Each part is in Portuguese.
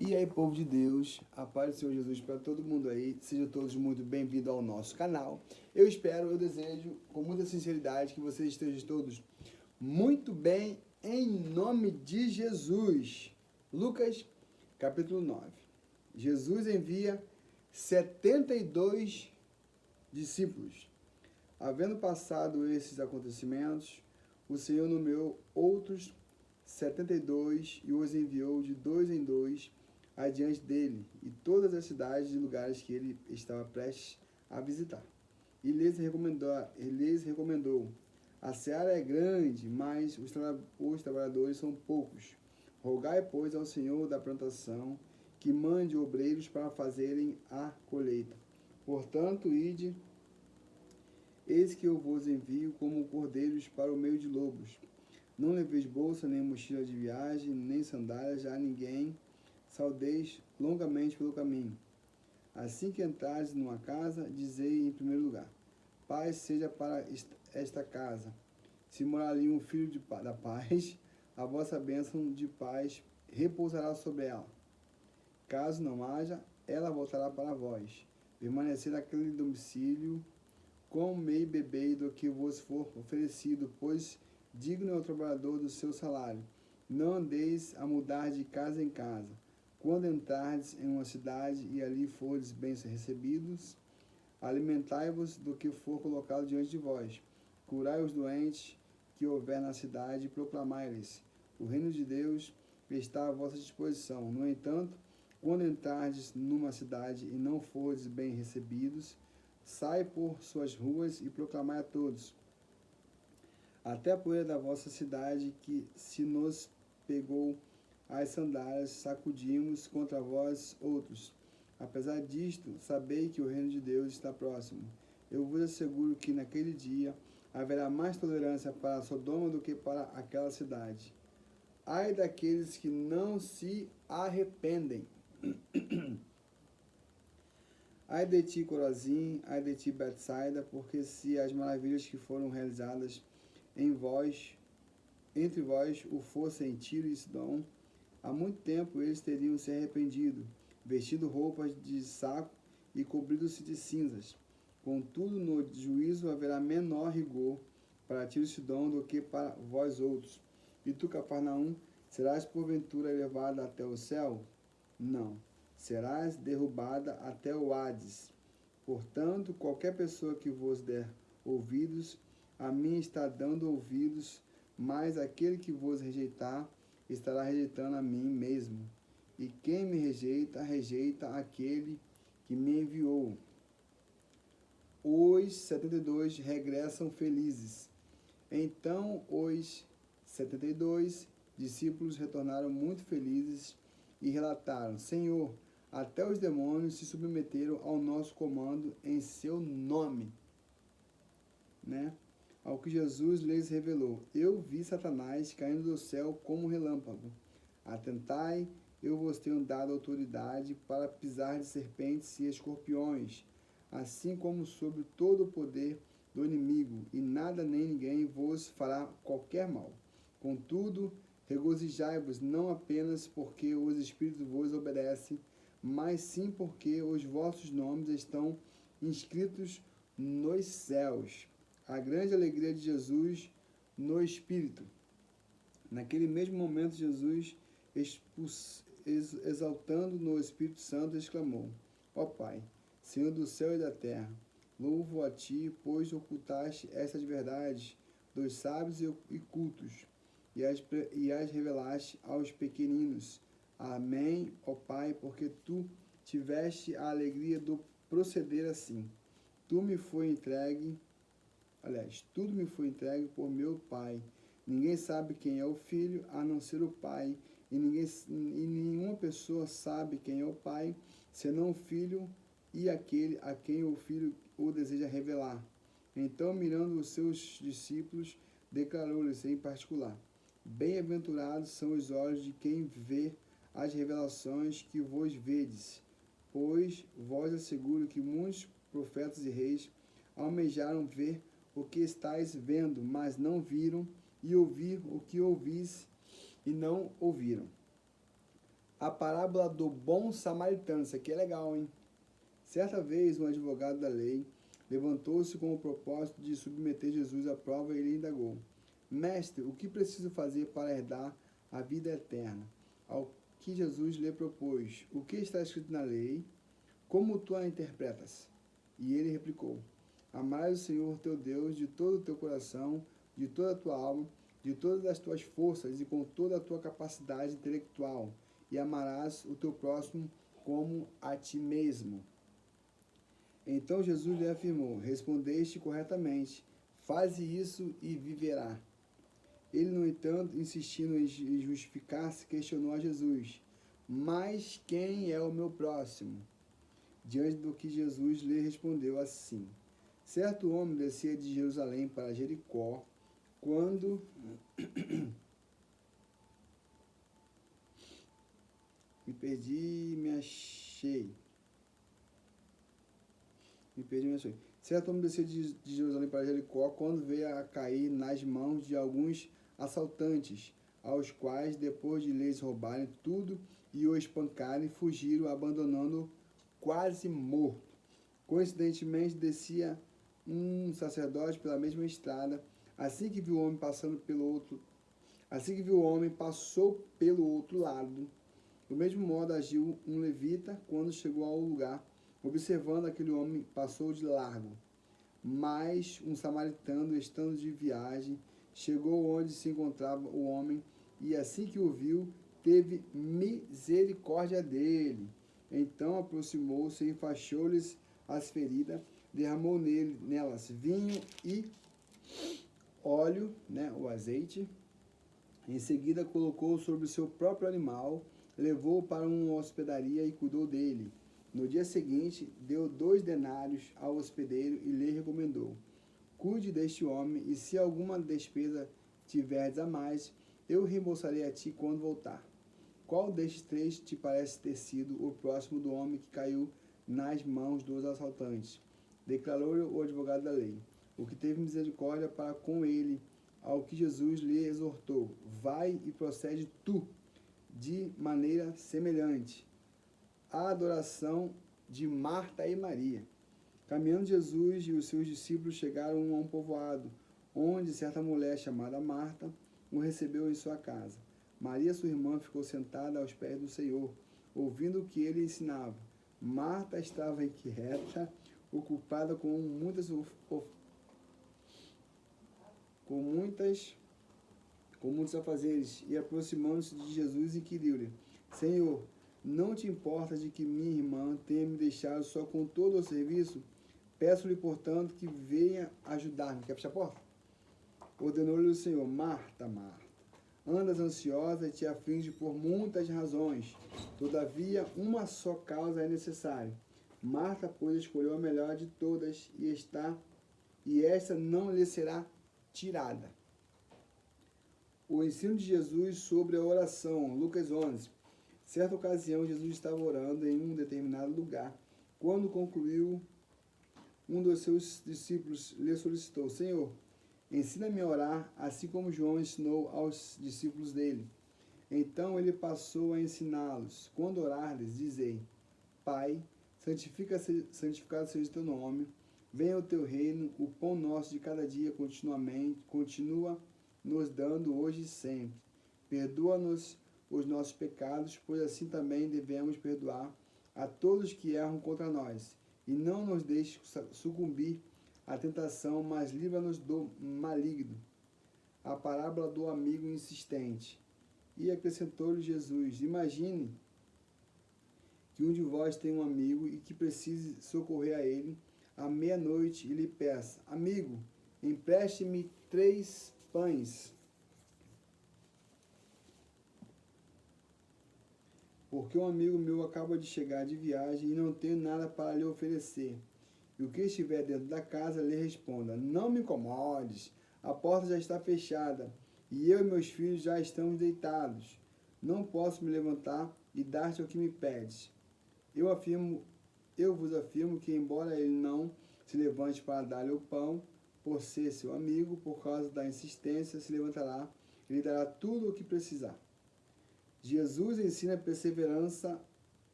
E aí, povo de Deus, a paz do Senhor Jesus para todo mundo aí, sejam todos muito bem-vindos ao nosso canal. Eu desejo com muita sinceridade que vocês estejam todos muito bem em nome de Jesus. Lucas, capítulo 9. Jesus envia 72 discípulos. Havendo passado esses acontecimentos, o Senhor nomeou outros 72 e os enviou de dois em dois adiante dele e todas as cidades e lugares que ele estava prestes a visitar. E lhes recomendou: a seara é grande, mas os trabalhadores são poucos. Rogai, pois, ao Senhor da plantação que mande obreiros para fazerem a colheita. Portanto, ide, eis que eu vos envio como cordeiros para o meio de lobos. Não leveis bolsa, nem mochila de viagem, nem sandálias a ninguém. Saudeis longamente pelo caminho. Assim que entrares numa casa, dizei em primeiro lugar: paz seja para esta casa. Se morar ali um filho da paz, a vossa bênção de paz repousará sobre ela. Caso não haja, ela voltará para vós. Permanecer naquele domicílio, comei e bebei do que vos for oferecido, pois digno é o trabalhador do seu salário. Não andeis a mudar de casa em casa. Quando entrardes em uma cidade e ali fordes bem recebidos, alimentai-vos do que for colocado diante de vós. Curai os doentes que houver na cidade e proclamai-lhes: o reino de Deus está à vossa disposição. No entanto, quando entrardes numa cidade e não fordes bem recebidos, sai por suas ruas e proclamai a todos: até a poeira da vossa cidade, que se nos pegou as sandálias, sacudimos contra vós outros. Apesar disto, sabei que o reino de Deus está próximo. Eu vos asseguro que naquele dia haverá mais tolerância para Sodoma do que para aquela cidade. Ai daqueles que não se arrependem. Ai de ti, Corazim, ai de ti, Betsaida, porque se as maravilhas que foram realizadas entre vós o fossem em Tiro e Sidom, há muito tempo eles teriam se arrependido, vestido roupas de saco e cobrido-se de cinzas. Contudo, no juízo haverá menor rigor para Tiro e Sidom do que para vós outros. E tu, Cafarnaum, serás porventura elevada até o céu? Não, serás derrubada até o Hades. Portanto, qualquer pessoa que vos der ouvidos, a mim está dando ouvidos, mas aquele que vos rejeitar, estará rejeitando a mim mesmo. E quem me rejeita, rejeita aquele que me enviou. Os 72 regressam felizes. Então os 72 discípulos retornaram muito felizes e relataram: Senhor, até os demônios se submeteram ao nosso comando em seu nome. Né? Ao que Jesus lhes revelou: eu vi Satanás caindo do céu como um relâmpago. Atentai, eu vos tenho dado autoridade para pisar de serpentes e escorpiões, assim como sobre todo o poder do inimigo, e nada nem ninguém vos fará qualquer mal. Contudo, regozijai-vos não apenas porque os Espíritos vos obedecem, mas sim porque os vossos nomes estão inscritos nos céus. A grande alegria de Jesus no Espírito. Naquele mesmo momento, Jesus, exaltando no Espírito Santo, exclamou: ó Pai, Senhor do céu e da terra, louvo a Ti, pois ocultaste estas verdades dos sábios e cultos, e as revelaste aos pequeninos. Amém, ó Pai, porque Tu tiveste a alegria do proceder assim. Tudo me foi entregue por meu Pai. Ninguém sabe quem é o Filho, a não ser o Pai, e nenhuma pessoa sabe quem é o Pai, senão o Filho e aquele a quem o Filho o deseja revelar. Então, mirando os seus discípulos, declarou-lhes em particular: bem-aventurados são os olhos de quem vê as revelações que vos vedes, pois vos asseguro que muitos profetas e reis almejaram ver o que estáis vendo, mas não viram, e ouvir o que ouvis e não ouviram. A parábola do bom samaritano. Isso aqui é legal, hein? Certa vez, um advogado da lei levantou-se com o propósito de submeter Jesus à prova e lhe indagou: Mestre, o que preciso fazer para herdar a vida eterna? Ao que Jesus lhe propôs: O que está escrito na lei? Como tu a interpretas? E ele replicou: Amarás o Senhor teu Deus de todo o teu coração, de toda a tua alma, de todas as tuas forças e com toda a tua capacidade intelectual, e amarás o teu próximo como a ti mesmo. Então Jesus lhe afirmou: Respondeste corretamente, faze isso e viverá. Ele, no entanto, insistindo em justificar-se, questionou a Jesus: Mas quem é o meu próximo? Diante do que Jesus lhe respondeu assim: Certo homem descia de Jerusalém para Jericó, quando me achei. Certo homem descia de Jerusalém para Jericó, quando veio a cair nas mãos de alguns assaltantes, aos quais, depois de lhes roubarem tudo e o espancarem, fugiram, abandonando-o quase morto. Coincidentemente, descia um sacerdote pela mesma estrada. Assim que viu o homem passou pelo outro lado. Do mesmo modo agiu um levita quando chegou ao lugar. Observando aquele homem, passou de largo. Mas um samaritano, estando de viagem, chegou onde se encontrava o homem e, assim que o viu, teve misericórdia dele. Então aproximou-se, enfaixou-lhes as feridas, derramou nelas vinho e óleo, o azeite. Em seguida colocou sobre o seu próprio animal, levou-o para uma hospedaria e cuidou dele. No dia seguinte, deu 2 denários ao hospedeiro e lhe recomendou: Cuide deste homem, e se alguma despesa tiverdes a mais, eu reembolsarei a ti quando voltar. Qual destes 3 te parece ter sido o próximo do homem que caiu nas mãos dos assaltantes? Declarou-lhe o advogado da lei: O que teve misericórdia para com ele. Ao que Jesus lhe exortou: Vai e procede tu de maneira semelhante. A adoração de Marta e Maria. Caminhando Jesus e os seus discípulos chegaram a um povoado, onde certa mulher chamada Marta o recebeu em sua casa. Maria, sua irmã, ficou sentada aos pés do Senhor, ouvindo o que ele ensinava. Marta estava inquieta, ocupada com muitos afazeres, e aproximando-se de Jesus, inquiriu-lhe: Senhor, não te importa de que minha irmã tenha me deixado só com todo o serviço? Peço-lhe, portanto, que venha ajudar-me. Quer fechar a porta? Ordenou-lhe o Senhor: Marta, Marta, andas ansiosa e te aflige por muitas razões. Todavia, uma só causa é necessária. Marta, pois, escolheu a melhor de todas e esta não lhe será tirada. O ensino de Jesus sobre a oração. Lucas 11. Certa ocasião, Jesus estava orando em um determinado lugar. Quando concluiu, um dos seus discípulos lhe solicitou: Senhor, ensina-me a orar, assim como João ensinou aos discípulos dele. Então ele passou a ensiná-los: Quando orardes, dizei: Pai, santificado seja o teu nome, venha o teu reino, o pão nosso de cada dia continua nos dando hoje e sempre. Perdoa-nos os nossos pecados, pois assim também devemos perdoar a todos que erram contra nós. E não nos deixe sucumbir à tentação, mas livra-nos do maligno. A parábola do amigo insistente. E acrescentou-lhe Jesus: Imagine que um de vós tem um amigo e que precise socorrer a ele à meia-noite e lhe peça: Amigo, empreste-me 3 pães, porque um amigo meu acaba de chegar de viagem e não tenho nada para lhe oferecer. E o que estiver dentro da casa lhe responda: Não me incomodes, a porta já está fechada, e eu e meus filhos já estamos deitados. Não posso me levantar e dar-te o que me pedes. Eu vos afirmo que, embora ele não se levante para dar-lhe o pão, por ser seu amigo, por causa da insistência, se levantará e lhe dará tudo o que precisar. Jesus ensina perseverança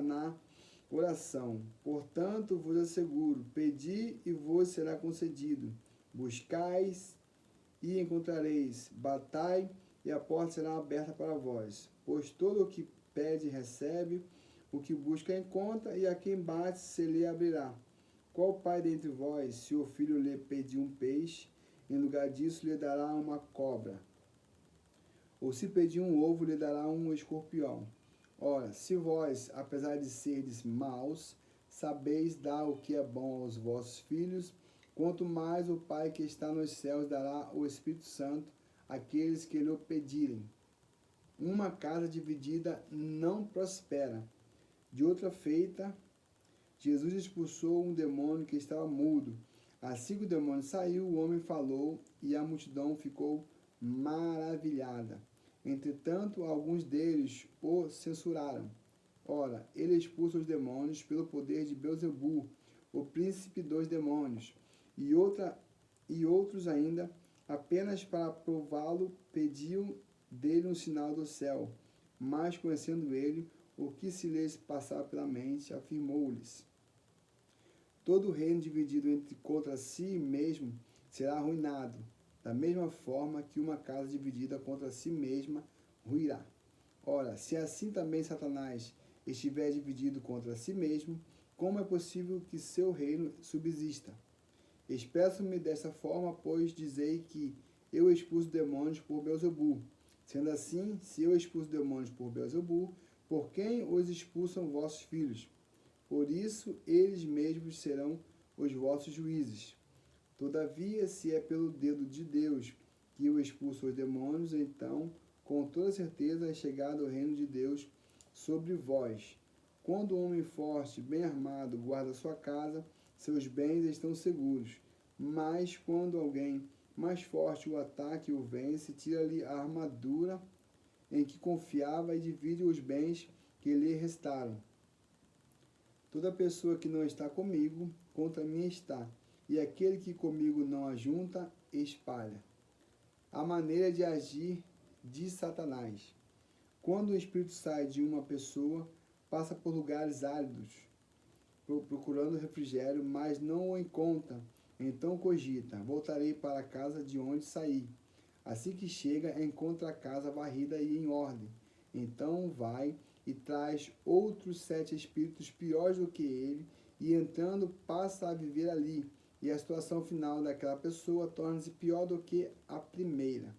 na oração. Portanto, vos asseguro, pedi e vos será concedido. Buscais e encontrareis. Batai e a porta será aberta para vós. Pois todo o que pede recebe, o que busca encontra, e a quem bate se lhe abrirá. Qual pai dentre vós, se o filho lhe pedir um peixe, em lugar disso lhe dará uma cobra? Ou se pedir um ovo, lhe dará um escorpião? Ora, se vós, apesar de serdes maus, sabeis dar o que é bom aos vossos filhos, quanto mais o Pai que está nos céus dará o Espírito Santo àqueles que lhe o pedirem. Uma casa dividida não prospera. De outra feita, Jesus expulsou um demônio que estava mudo. Assim que o demônio saiu, o homem falou e a multidão ficou maravilhada. Entretanto, alguns deles o censuraram. Ora, ele expulsa os demônios pelo poder de Beelzebul, o príncipe dos demônios. E outros ainda, apenas para prová-lo, pediam dele um sinal do céu. Mas, conhecendo ele, o que se lhes passava pela mente, afirmou-lhes: todo reino dividido contra si mesmo será arruinado, da mesma forma que uma casa dividida contra si mesma ruirá. Ora, se assim também Satanás estiver dividido contra si mesmo, como é possível que seu reino subsista? Expresso-me desta forma, pois dizei que eu expulso demônios por Beelzebul. Sendo assim, se eu expulso demônios por Beelzebul, por quem os expulsam vossos filhos? Por isso, eles mesmos serão os vossos juízes. Todavia, se é pelo dedo de Deus que eu expulso os demônios, então, com toda certeza, é chegado o reino de Deus sobre vós. Quando um homem forte, bem armado, guarda sua casa, seus bens estão seguros. Mas quando alguém mais forte o ataque e o vence, tira-lhe a armadura em que confiava e divide os bens que lhe restaram. Toda pessoa que não está comigo, contra mim está, e aquele que comigo não ajunta, espalha. A maneira de agir de Satanás. Quando o espírito sai de uma pessoa, passa por lugares áridos, procurando refrigério, mas não o encontra. Então cogita: voltarei para a casa de onde saí. Assim que chega, encontra a casa varrida e em ordem. Então vai e traz outros 7 espíritos piores do que ele, e entrando passa a viver ali, e a situação final daquela pessoa torna-se pior do que a primeira.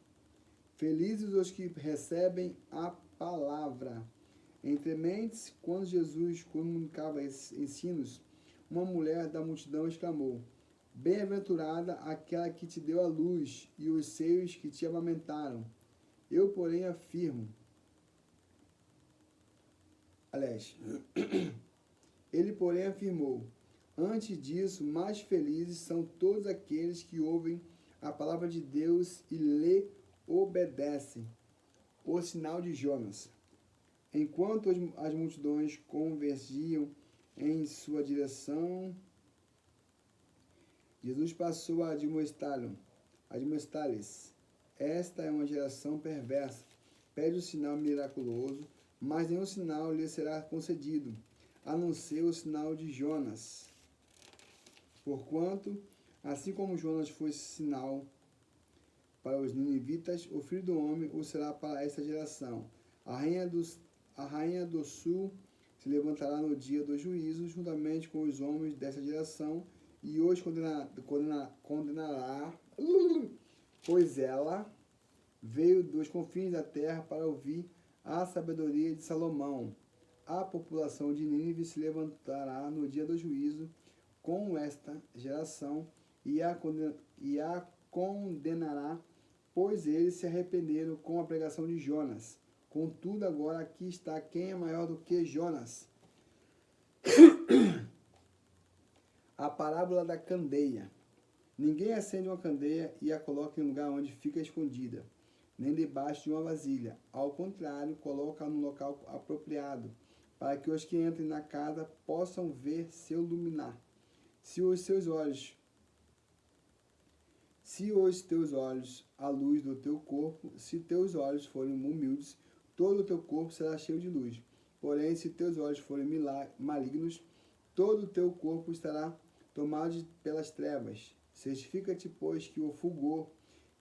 Felizes os que recebem a palavra. Entre mentes, quando Jesus comunicava esses ensinos, uma mulher da multidão exclamou: bem-aventurada aquela que te deu a luz e os seios que te amamentaram. Eu, porém, afirmo. Aliás, ele, porém, afirmou: antes disso, mais felizes são todos aqueles que ouvem a palavra de Deus e lhe obedecem. O sinal de Jonas. Enquanto as multidões convergiam em sua direção, Jesus passou a admoestá-lhes: esta é uma geração perversa. Pede o sinal miraculoso, mas nenhum sinal lhe será concedido, a não ser o sinal de Jonas. Porquanto, assim como Jonas foi sinal para os ninivitas, o Filho do Homem o será para esta geração. A rainha do sul se levantará no dia do juízo, juntamente com os homens desta geração, e os condenará, pois ela veio dos confins da terra para ouvir a sabedoria de Salomão. A população de Nínive se levantará no dia do juízo com esta geração e a condenará, pois eles se arrependeram com a pregação de Jonas. Contudo, agora aqui está quem é maior do que Jonas. A parábola da candeia. Ninguém acende uma candeia e a coloca em lugar onde fica escondida, nem debaixo de uma vasilha. Ao contrário, coloca no local apropriado, para que os que entrem na casa possam ver seu luminar. Se os Se os teus olhos a luz do teu corpo, se teus olhos forem humildes, todo o teu corpo será cheio de luz. Porém, se teus olhos forem malignos, todo o teu corpo estará tomado pelas trevas. Certifica-te, pois, que o fulgor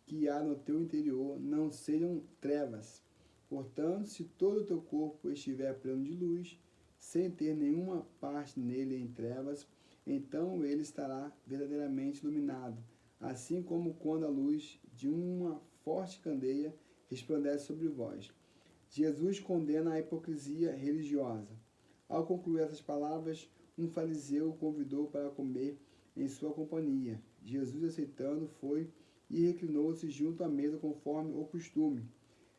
que há no teu interior não sejam trevas. Portanto, se todo o teu corpo estiver pleno de luz, sem ter nenhuma parte nele em trevas, então ele estará verdadeiramente iluminado, assim como quando a luz de uma forte candeia resplandece sobre vós. Jesus condena a hipocrisia religiosa. Ao concluir essas palavras, um fariseu o convidou para comer em sua companhia. Jesus, aceitando, foi e reclinou-se junto à mesa conforme o costume.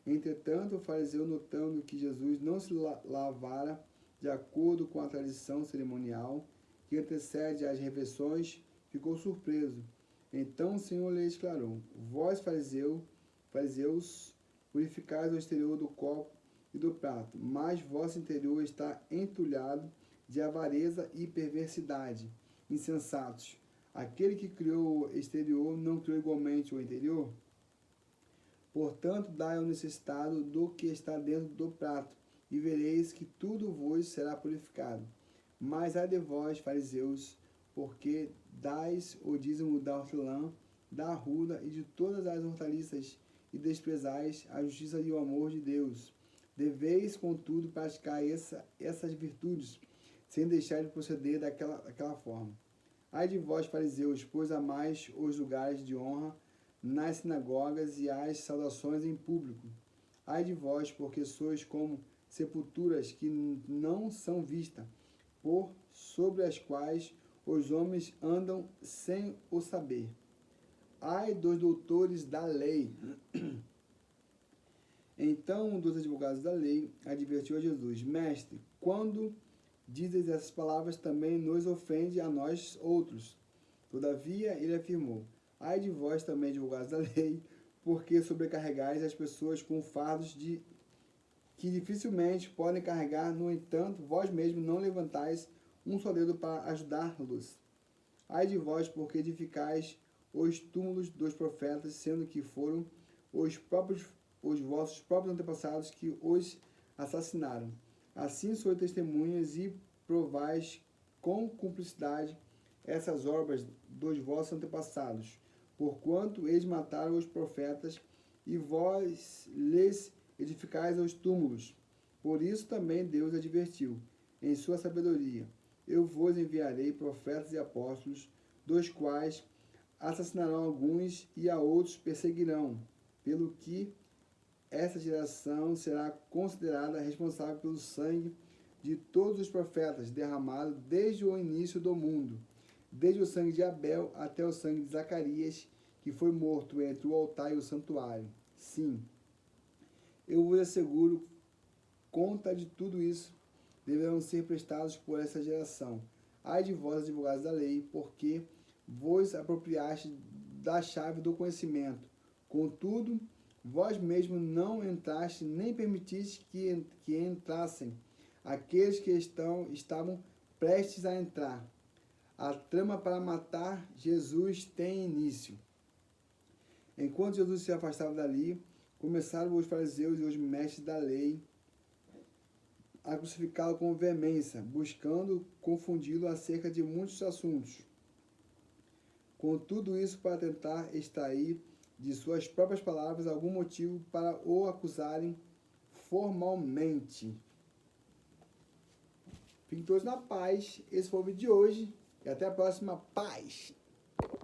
Entretanto, o fariseu, notando que Jesus não se lavara de acordo com a tradição cerimonial que antecede às refeições, ficou surpreso. Então o Senhor lhe declarou: Vós, fariseus, purificais o exterior do copo e do prato, mas vosso interior está entulhado de avareza e perversidade. Insensatos! Aquele que criou o exterior não criou igualmente o interior? Portanto, dai ao necessitado do que está dentro do prato, e vereis que tudo vos será purificado. Mas ai de vós, fariseus, porque dais o dízimo da hortelã, da arruda e de todas as hortaliças, e desprezais a justiça e o amor de Deus. Deveis, contudo, praticar essas virtudes, sem deixar de proceder daquela forma. Ai de vós, fariseus, pois amais os lugares de honra nas sinagogas e as saudações em público. Ai de vós, porque sois como sepulturas que não são vistas, por sobre as quais os homens andam sem o saber. Ai dos doutores da lei. Então um dos advogados da lei advertiu a Jesus: Mestre, quando dizes essas palavras, também nos ofende a nós outros. Todavia, ele afirmou: Ai de vós também, advogados da lei, porque sobrecarregais as pessoas com fardos que dificilmente podem carregar. No entanto, vós mesmos não levantais um só dedo para ajudá-los. Ai de vós, porque edificais os túmulos dos profetas, sendo que foram os vossos próprios antepassados que os assassinaram. Assim sois testemunhas e provais com cumplicidade essas obras dos vossos antepassados, porquanto eles mataram os profetas e vós lhes edificais os túmulos. Por isso também Deus advertiu, em sua sabedoria: Eu vos enviarei profetas e apóstolos, dos quais assassinarão alguns e a outros perseguirão, pelo que essa geração será considerada responsável pelo sangue de todos os profetas derramado desde o início do mundo, desde o sangue de Abel até o sangue de Zacarias, que foi morto entre o altar e o santuário. Sim, eu vos asseguro, conta de tudo isso deverão ser prestados por essa geração. Ai de vós, advogados da lei, porque vos apropriaste da chave do conhecimento. Contudo, vós mesmos não entraste, nem permitiste que entrassem aqueles que estavam prestes a entrar. A trama para matar Jesus tem início. Enquanto Jesus se afastava dali, começaram os fariseus e os mestres da lei a crucificá-lo com veemência, buscando confundi-lo acerca de muitos assuntos. Com tudo isso, para tentar extrair de suas próprias palavras algum motivo para o acusarem formalmente. Fiquem todos na paz. Esse foi o vídeo de hoje. E até a próxima. Paz!